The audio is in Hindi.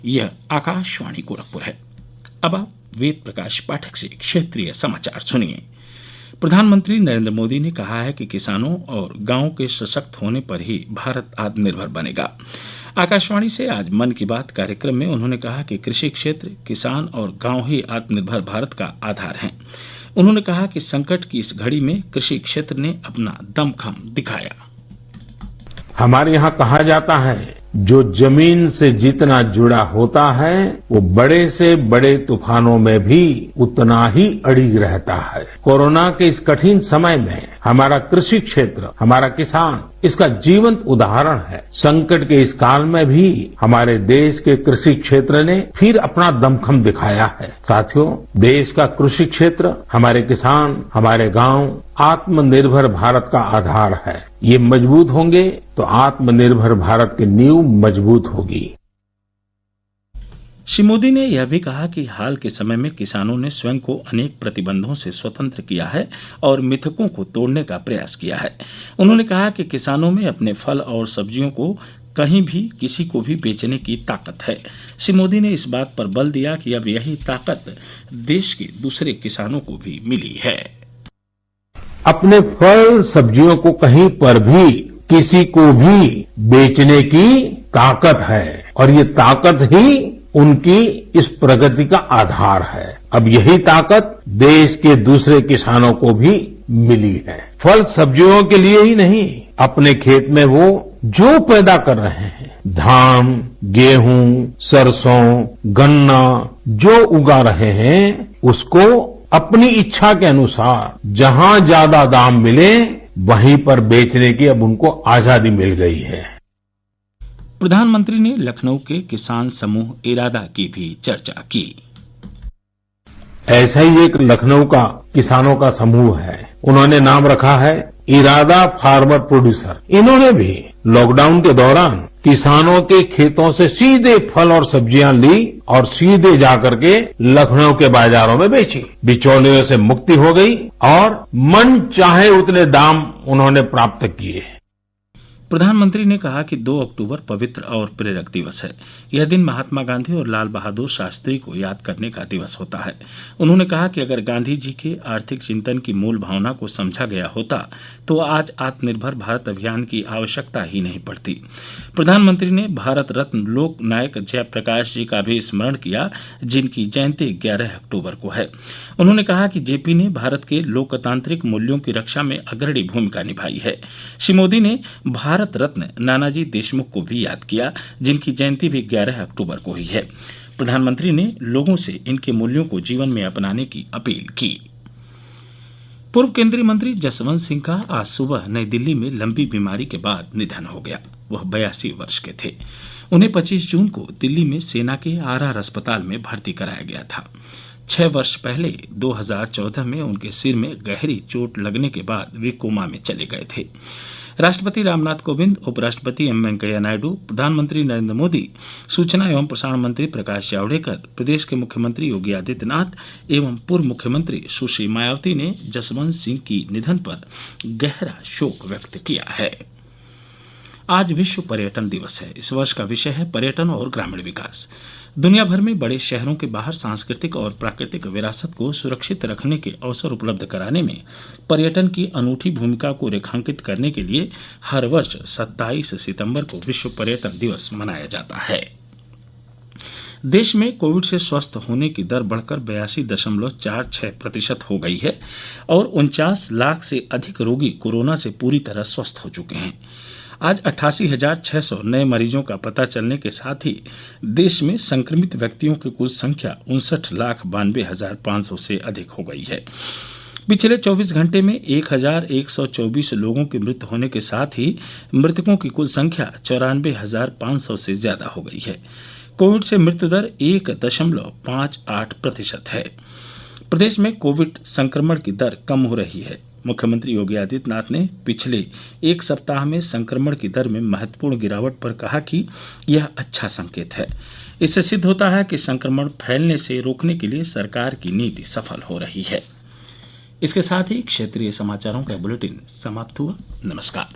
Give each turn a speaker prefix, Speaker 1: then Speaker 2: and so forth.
Speaker 1: यह आकाशवाणी गोरखपुर है। अब आप वेद प्रकाश पाठक से क्षेत्रीय समाचार सुनिए। प्रधानमंत्री नरेंद्र मोदी ने कहा है कि किसानों और गांवों के सशक्त होने पर ही भारत आत्मनिर्भर बनेगा। आकाशवाणी से आज मन की बात कार्यक्रम में उन्होंने कहा कि कृषि क्षेत्र, किसान और गांव ही आत्मनिर्भर भारत का आधार हैं। उन्होंने कहा कि संकट की इस घड़ी में कृषि क्षेत्र ने अपना दमखम दिखाया।
Speaker 2: हमारे यहाँ कहा जाता है, जो जमीन से जितना जुड़ा होता है वो बड़े से बड़े तूफानों में भी उतना ही अड़िग रहता है। कोरोना के इस कठिन समय में हमारा कृषि क्षेत्र, हमारा किसान इसका जीवंत उदाहरण है। संकट के इस काल में भी हमारे देश के कृषि क्षेत्र ने फिर अपना दमखम दिखाया है। साथियों, देश का कृषि क्षेत्र, हमारे किसान, हमारे गांव आत्मनिर्भर भारत का आधार है। ये मजबूत होंगे तो आत्मनिर्भर भारत की नींव मजबूत होगी।
Speaker 1: श्री मोदी ने यह भी कहा कि हाल के समय में किसानों ने स्वयं को अनेक प्रतिबंधों से स्वतंत्र किया है और मिथकों को तोड़ने का प्रयास किया है। उन्होंने कहा कि किसानों में अपने फल और सब्जियों को कहीं भी किसी को भी बेचने की ताकत है। श्री मोदी ने इस बात पर बल दिया कि अब यही ताकत देश के दूसरे किसानों को भी मिली है।
Speaker 2: अपने फल सब्जियों को कहीं पर भी किसी को भी बेचने की ताकत है और ये ताकत ही उनकी इस प्रगति का आधार है। अब यही ताकत देश के दूसरे किसानों को भी मिली है। फल सब्जियों के लिए ही नहीं, अपने खेत में वो जो पैदा कर रहे हैं, धान, गेहूं, सरसों, गन्ना जो उगा रहे हैं, उसको अपनी इच्छा के अनुसार जहां ज्यादा दाम मिले वहीं पर बेचने की अब उनको आजादी मिल गई है।
Speaker 1: प्रधानमंत्री ने लखनऊ के किसान समूह इरादा की भी चर्चा की।
Speaker 2: ऐसा ही एक लखनऊ का किसानों का समूह है, उन्होंने नाम रखा है इरादा फार्मर प्रोड्यूसर। इन्होंने भी लॉकडाउन के दौरान किसानों के खेतों से सीधे फल और सब्जियां ली और सीधे जाकर के लखनऊ के बाजारों में बेची। बिचौलियों से मुक्ति हो गई और मन चाहे उतने दाम उन्होंने प्राप्त किए।
Speaker 1: प्रधानमंत्री ने कहा कि 2 अक्टूबर पवित्र और प्रेरक दिवस है। यह दिन महात्मा गांधी और लाल बहादुर शास्त्री को याद करने का दिवस होता है। उन्होंने कहा कि अगर गांधी जी के आर्थिक चिंतन की मूल भावना को समझा गया होता तो आज आत्मनिर्भर भारत अभियान की आवश्यकता ही नहीं पड़ती। प्रधानमंत्री ने भारत रत्न लोक नायक जयप्रकाश जी का भी स्मरण किया, जिनकी जयंती 11 अक्टूबर को है। उन्होंने कहा कि जेपी ने भारत के लोकतांत्रिक मूल्यों की रक्षा में अग्रणी भूमिका निभाई है। श्री मोदी ने भारत रत्न नानाजी देशमुख को भी याद किया, जिनकी जयंती भी 11 अक्टूबर को ही है। प्रधानमंत्री ने लोगों से इनके मूल्यों को जीवन में अपनाने की अपील की। पूर्व केंद्रीय मंत्री जसवंत सिंह का आज सुबह नई दिल्ली में लंबी बीमारी के बाद निधन हो गया। वह 82 वर्ष के थे। उन्हें 25 जून को दिल्ली में सेना के आरआर अस्पताल में भर्ती कराया गया था। 6 वर्ष पहले 2014 में उनके सिर में गहरी चोट लगने के बाद वे कोमा में चले गए थे। राष्ट्रपति रामनाथ कोविंद, उपराष्ट्रपति एम वेंकैया नायडू, प्रधानमंत्री नरेंद्र मोदी, सूचना एवं प्रसारण मंत्री प्रकाश जावड़ेकर, प्रदेश के मुख्यमंत्री योगी आदित्यनाथ एवं पूर्व मुख्यमंत्री सुश्री मायावती ने जसवंत सिंह की निधन पर गहरा शोक व्यक्त किया है। आज विश्व पर्यटन दिवस है। इस वर्ष का विषय है पर्यटन और ग्रामीण विकास। दुनिया भर में बड़े शहरों के बाहर सांस्कृतिक और प्राकृतिक विरासत को सुरक्षित रखने के अवसर उपलब्ध कराने में पर्यटन की अनूठी भूमिका को रेखांकित करने के लिए हर वर्ष 27 सितंबर को विश्व पर्यटन दिवस मनाया जाता है। देश में कोविड से स्वस्थ होने की दर बढ़कर 82.46% हो गई है और 49 लाख से अधिक रोगी कोरोना से पूरी तरह स्वस्थ हो चुके हैं। आज 88,600 नए मरीजों का पता चलने के साथ ही देश में संक्रमित व्यक्तियों की कुल संख्या 59,92,500 से अधिक हो गई है। पिछले 24 घंटे में 1,124 लोगों की मृत्यु होने के साथ ही मृतकों की कुल संख्या 94,500 से ज्यादा हो गई है। कोविड से मृत्यु दर 1.58% है। प्रदेश में कोविड संक्रमण की दर कम हो रही है। मुख्यमंत्री योगी आदित्यनाथ ने पिछले एक सप्ताह में संक्रमण की दर में महत्वपूर्ण गिरावट पर कहा कि यह अच्छा संकेत है। इससे सिद्ध होता है कि संक्रमण फैलने से रोकने के लिए सरकार की नीति सफल हो रही है। इसके साथ ही क्षेत्रीय समाचारों का बुलेटिन समाप्त हुआ। नमस्कार।